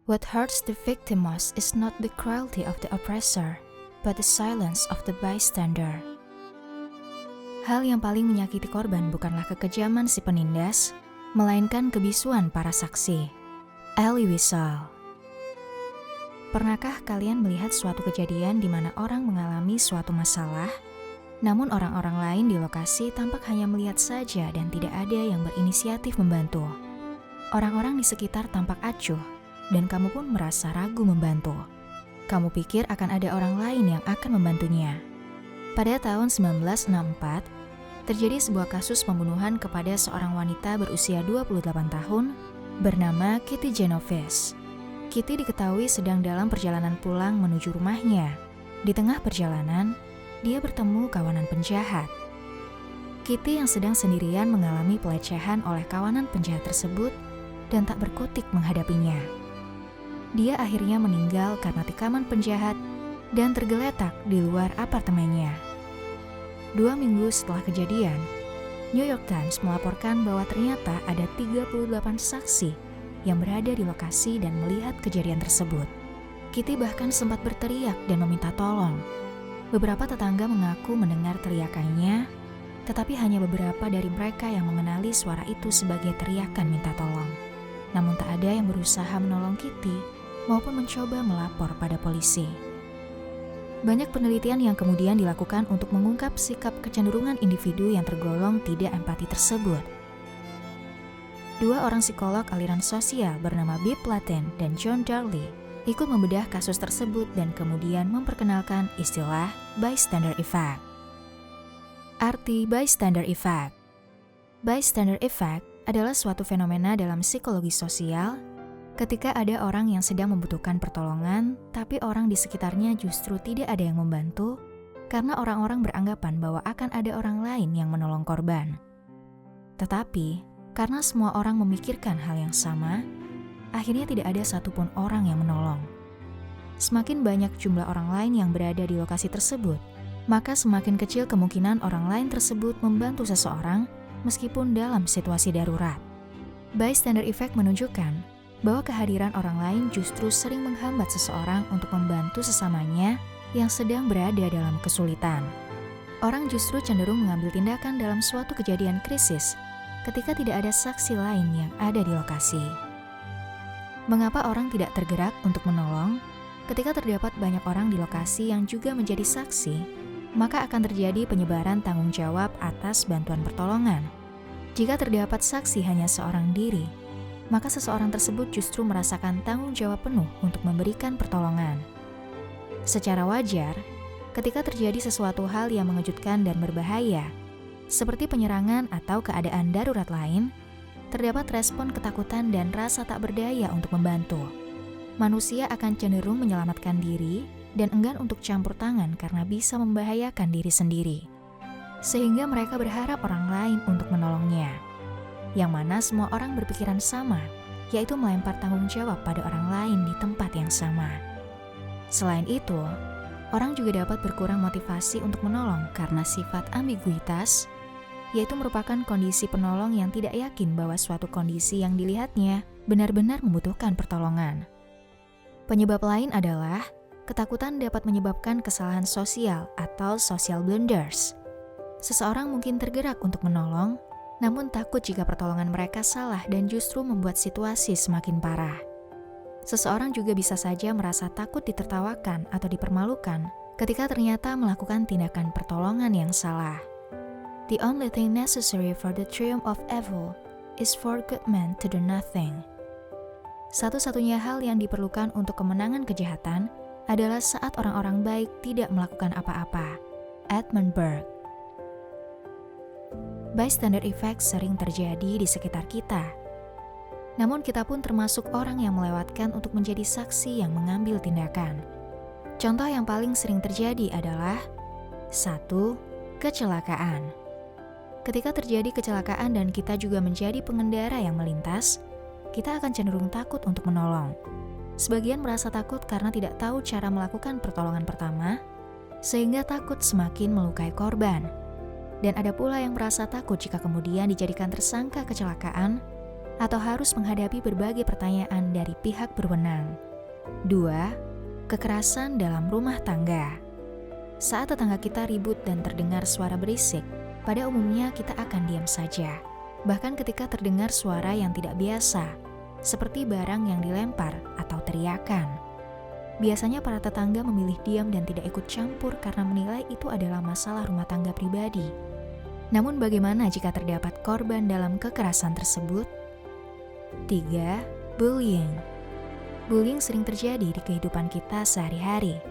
What hurts the victim most is not the cruelty of the oppressor, but the silence of the bystander. Hal yang paling menyakiti korban bukanlah kekejaman si penindas, melainkan kebisuan para saksi. Elie Wiesel. Pernahkah kalian melihat suatu kejadian di mana orang mengalami suatu masalah, namun orang-orang lain di lokasi tampak hanya melihat saja dan tidak ada yang berinisiatif membantu? Orang-orang di sekitar tampak acuh, dan kamu pun merasa ragu membantu. Kamu pikir akan ada orang lain yang akan membantunya. Pada tahun 1964, terjadi sebuah kasus pembunuhan kepada seorang wanita berusia 28 tahun bernama Kitty Genovese. Kitty diketahui sedang dalam perjalanan pulang menuju rumahnya. Di tengah perjalanan, dia bertemu kawanan penjahat. Kitty yang sedang sendirian mengalami pelecehan oleh kawanan penjahat tersebut dan tak berkutik menghadapinya. Dia akhirnya meninggal karena tikaman penjahat dan tergeletak di luar apartemennya. 2 minggu setelah kejadian, New York Times melaporkan bahwa ternyata ada 38 saksi yang berada di lokasi dan melihat kejadian tersebut. Kitty bahkan sempat berteriak dan meminta tolong. Beberapa tetangga mengaku mendengar teriakannya, tetapi hanya beberapa dari mereka yang mengenali suara itu sebagai teriakan minta tolong. Namun tak ada yang berusaha menolong Kitty maupun mencoba melapor pada polisi. Banyak penelitian yang kemudian dilakukan untuk mengungkap sikap kecenderungan individu yang tergolong tidak empati tersebut. 2 orang psikolog aliran sosial bernama Bibb Platten dan John Darley ikut membedah kasus tersebut dan kemudian memperkenalkan istilah bystander effect. Arti bystander effect. Bystander effect adalah suatu fenomena dalam psikologi sosial ketika ada orang yang sedang membutuhkan pertolongan, tapi orang di sekitarnya justru tidak ada yang membantu karena orang-orang beranggapan bahwa akan ada orang lain yang menolong korban. Tetapi, karena semua orang memikirkan hal yang sama, akhirnya tidak ada satupun orang yang menolong. Semakin banyak jumlah orang lain yang berada di lokasi tersebut, maka semakin kecil kemungkinan orang lain tersebut membantu seseorang meskipun dalam situasi darurat. Bystander effect menunjukkan bahwa kehadiran orang lain justru sering menghambat seseorang untuk membantu sesamanya yang sedang berada dalam kesulitan. Orang justru cenderung mengambil tindakan dalam suatu kejadian krisis ketika tidak ada saksi lain yang ada di lokasi. Mengapa orang tidak tergerak untuk menolong? Ketika terdapat banyak orang di lokasi yang juga menjadi saksi, maka akan terjadi penyebaran tanggung jawab atas bantuan pertolongan. Jika terdapat saksi hanya seorang diri, maka seseorang tersebut justru merasakan tanggung jawab penuh untuk memberikan pertolongan. Secara wajar, ketika terjadi sesuatu hal yang mengejutkan dan berbahaya, seperti penyerangan atau keadaan darurat lain, terdapat respon ketakutan dan rasa tak berdaya untuk membantu. Manusia akan cenderung menyelamatkan diri dan enggan untuk campur tangan karena bisa membahayakan diri sendiri. Sehingga mereka berharap orang lain untuk menolongnya. Yang mana semua orang berpikiran sama, yaitu melempar tanggung jawab pada orang lain di tempat yang sama. Selain itu, orang juga dapat berkurang motivasi untuk menolong karena sifat ambiguitas, yaitu merupakan kondisi penolong yang tidak yakin bahwa suatu kondisi yang dilihatnya benar-benar membutuhkan pertolongan. Penyebab lain adalah ketakutan dapat menyebabkan kesalahan sosial atau social blunders. Seseorang mungkin tergerak untuk menolong, namun takut jika pertolongan mereka salah dan justru membuat situasi semakin parah. Seseorang juga bisa saja merasa takut ditertawakan atau dipermalukan ketika ternyata melakukan tindakan pertolongan yang salah. The only thing necessary for the triumph of evil is for good men to do nothing. Satu-satunya hal yang diperlukan untuk kemenangan kejahatan adalah saat orang-orang baik tidak melakukan apa-apa. Edmund Burke. Bystander effect sering terjadi di sekitar kita. Namun kita pun termasuk orang yang melewatkan untuk menjadi saksi yang mengambil tindakan. Contoh yang paling sering terjadi adalah 1. Kecelakaan. Ketika terjadi kecelakaan dan kita juga menjadi pengendara yang melintas, kita akan cenderung takut untuk menolong. Sebagian merasa takut karena tidak tahu cara melakukan pertolongan pertama, sehingga takut semakin melukai korban. Dan ada pula yang merasa takut jika kemudian dijadikan tersangka kecelakaan, atau harus menghadapi berbagai pertanyaan dari pihak berwenang. 2. Kekerasan dalam rumah tangga. Saat tetangga kita ribut dan terdengar suara berisik, pada umumnya kita akan diam saja. Bahkan ketika terdengar suara yang tidak biasa, seperti barang yang dilempar atau teriakan. Biasanya para tetangga memilih diam dan tidak ikut campur karena menilai itu adalah masalah rumah tangga pribadi. Namun bagaimana jika terdapat korban dalam kekerasan tersebut? 3. Bullying. Bullying sering terjadi di kehidupan kita sehari-hari,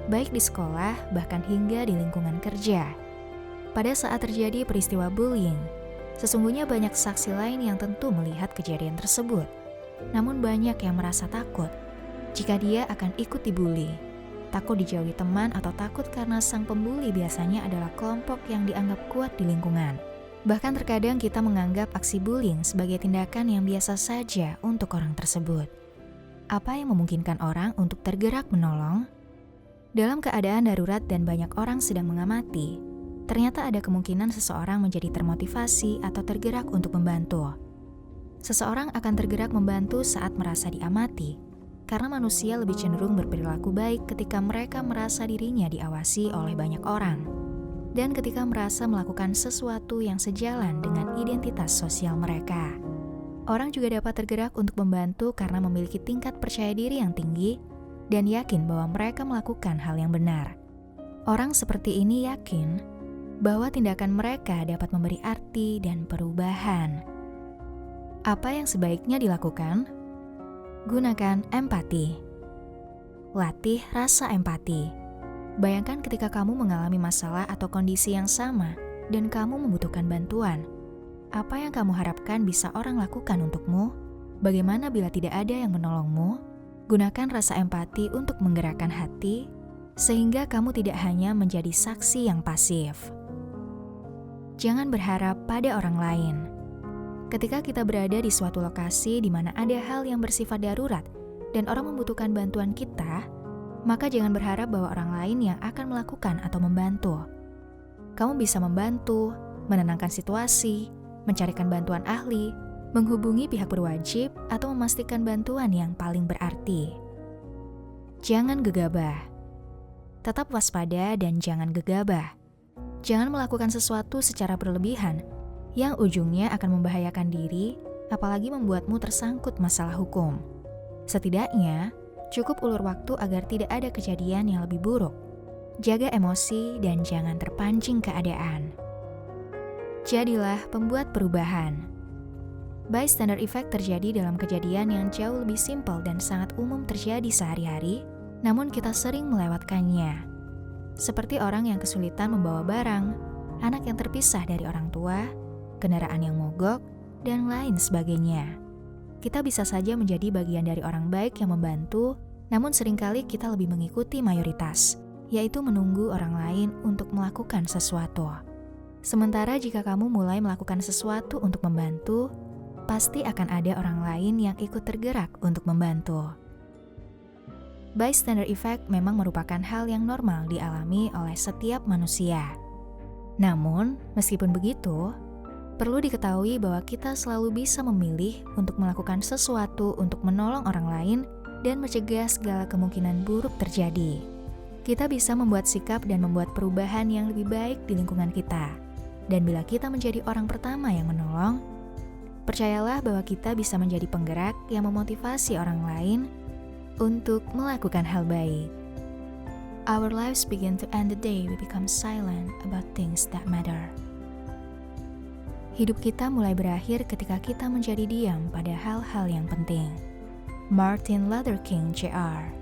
baik di sekolah bahkan hingga di lingkungan kerja. Pada saat terjadi peristiwa bullying, sesungguhnya banyak saksi lain yang tentu melihat kejadian tersebut. Namun banyak yang merasa takut jika dia akan ikut dibully, takut dijauhi teman atau takut karena sang pembuli biasanya adalah kelompok yang dianggap kuat di lingkungan. Bahkan terkadang kita menganggap aksi bullying sebagai tindakan yang biasa saja untuk orang tersebut. Apa yang memungkinkan orang untuk tergerak menolong? Dalam keadaan darurat dan banyak orang sedang mengamati, ternyata ada kemungkinan seseorang menjadi termotivasi atau tergerak untuk membantu. Seseorang akan tergerak membantu saat merasa diamati, karena manusia lebih cenderung berperilaku baik ketika mereka merasa dirinya diawasi oleh banyak orang, dan ketika merasa melakukan sesuatu yang sejalan dengan identitas sosial mereka. Orang juga dapat tergerak untuk membantu karena memiliki tingkat percaya diri yang tinggi dan yakin bahwa mereka melakukan hal yang benar. Orang seperti ini yakin bahwa tindakan mereka dapat memberi arti dan perubahan. Apa yang sebaiknya dilakukan? Gunakan empati. Latih rasa empati. Bayangkan ketika kamu mengalami masalah atau kondisi yang sama dan kamu membutuhkan bantuan. Apa yang kamu harapkan bisa orang lakukan untukmu? Bagaimana bila tidak ada yang menolongmu? Gunakan rasa empati untuk menggerakkan hati, sehingga kamu tidak hanya menjadi saksi yang pasif. Jangan berharap pada orang lain. Ketika kita berada di suatu lokasi di mana ada hal yang bersifat darurat dan orang membutuhkan bantuan kita, maka jangan berharap bahwa orang lain yang akan melakukan atau membantu. Kamu bisa membantu, menenangkan situasi, mencarikan bantuan ahli, menghubungi pihak berwajib, atau memastikan bantuan yang paling berarti. Jangan gegabah. Tetap waspada dan jangan gegabah. Jangan melakukan sesuatu secara berlebihan yang ujungnya akan membahayakan diri, apalagi membuatmu tersangkut masalah hukum. Setidaknya, cukup ulur waktu agar tidak ada kejadian yang lebih buruk. Jaga emosi dan jangan terpancing keadaan. Jadilah pembuat perubahan. Bystander effect terjadi dalam kejadian yang jauh lebih simpel dan sangat umum terjadi sehari-hari, namun kita sering melewatkannya. Seperti orang yang kesulitan membawa barang, anak yang terpisah dari orang tua, kendaraan yang mogok, dan lain sebagainya. Kita bisa saja menjadi bagian dari orang baik yang membantu, namun seringkali kita lebih mengikuti mayoritas, yaitu menunggu orang lain untuk melakukan sesuatu. Sementara jika kamu mulai melakukan sesuatu untuk membantu, pasti akan ada orang lain yang ikut tergerak untuk membantu. Bystander effect memang merupakan hal yang normal dialami oleh setiap manusia. Namun, meskipun begitu, perlu diketahui bahwa kita selalu bisa memilih untuk melakukan sesuatu untuk menolong orang lain dan mencegah segala kemungkinan buruk terjadi. Kita bisa membuat sikap dan membuat perubahan yang lebih baik di lingkungan kita. Dan bila kita menjadi orang pertama yang menolong, percayalah bahwa kita bisa menjadi penggerak yang memotivasi orang lain untuk melakukan hal baik. Our lives begin to end the day we become silent about things that matter. Hidup kita mulai berakhir ketika kita menjadi diam pada hal-hal yang penting. Martin Luther King Jr.